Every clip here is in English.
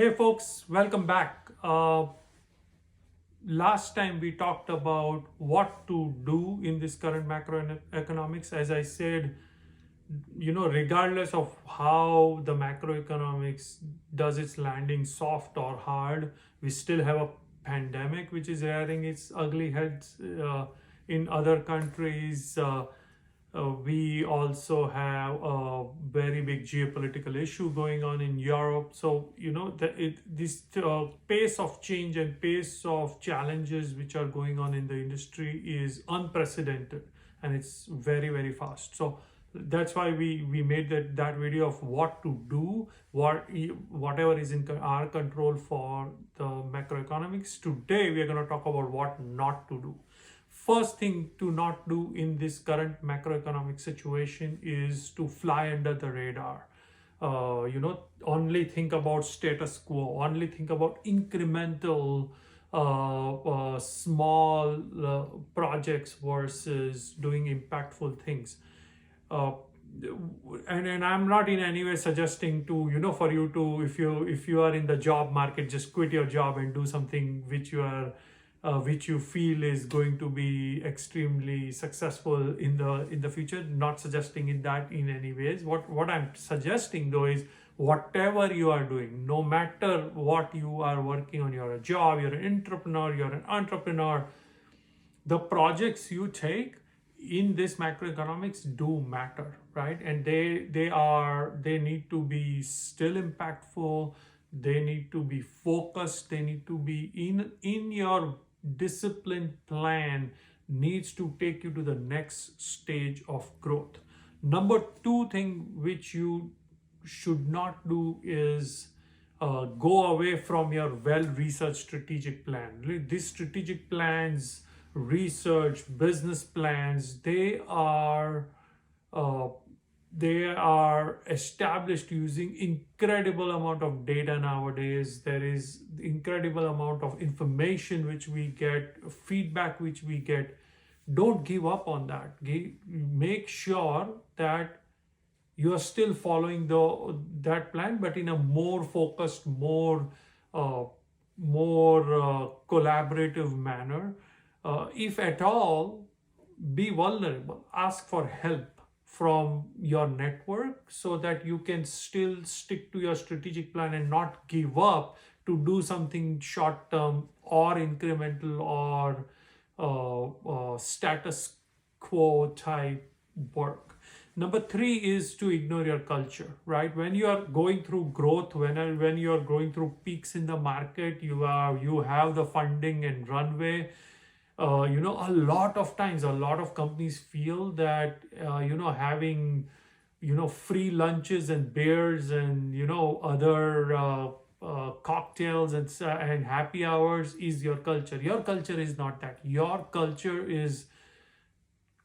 Hey folks, welcome back. Last time we talked about what to do in this current macroeconomics. As I said, regardless of how the macroeconomics does its landing, soft or hard, we still have a pandemic which is rearing its ugly heads in other countries. We also have a very big geopolitical issue going on in Europe. So, this pace of change and pace of challenges which are going on in the industry is unprecedented, and it's very, very fast. So, that's why we made that video of what to do, whatever is in our control for the macroeconomics. Today, we are going to talk about what not to do. First thing to not do in this current macroeconomic situation is to fly under the radar. Only think about status quo, only think about incremental, small projects versus doing impactful things. Uh, and I'm not in any way suggesting to for you to, if you are in the job market, just quit your job and do something which you feel is going to be extremely successful in the future. Not suggesting in that in any ways. What I'm suggesting though is, whatever you are doing, no matter what you are working on, you're a job, you're an entrepreneur, the projects you take in this macroeconomics do matter, right? And they need to be still impactful, they need to be focused, they need to be in your disciplined plan, needs to take you to the next stage of growth. Number two thing which you should not do is go away from your well-researched strategic plan. These strategic plans, research, business plans, uh, they are established using incredible amount of data nowadays. There is incredible amount of information which we get, feedback which we get. Don't give up on that. Make sure that you are still following that plan, but in a more focused, more collaborative manner. If at all, be vulnerable. Ask for help from your network so that you can still stick to your strategic plan and not give up to do something short term or incremental or status quo type work. Number three is to ignore your culture, right? When you are going through growth, when you are going through peaks in the market, you have the funding and runway. A lot of times, a lot of companies feel that having free lunches and beers and other cocktails and happy hours is your culture. Your culture is not that. Your culture is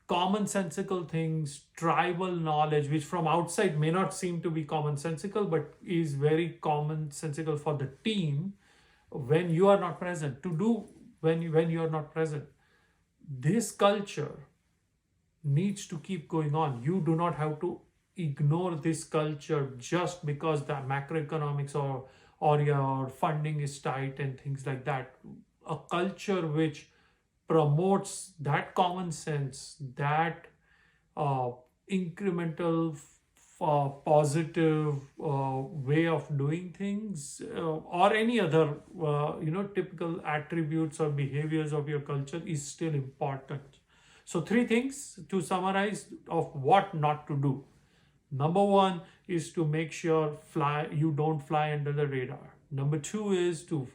commonsensical things, tribal knowledge, which from outside may not seem to be commonsensical, but is very commonsensical for the team when you are not present. To do when you are not present. This culture needs to keep going on. You do not have to ignore this culture just because the macroeconomics or your funding is tight and things like that. A culture which promotes that common sense, that incremental, positive way of doing things, or any other typical attributes or behaviors of your culture is still important. So three things to summarize of what not to do. Number one is to make sure you don't fly under the radar. Number two is to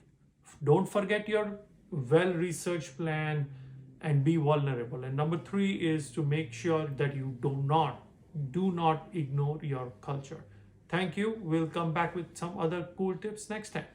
don't forget your well-researched plan and be vulnerable. And number three is to make sure that you do not ignore your culture. Thank you. We'll come back with some other cool tips next time.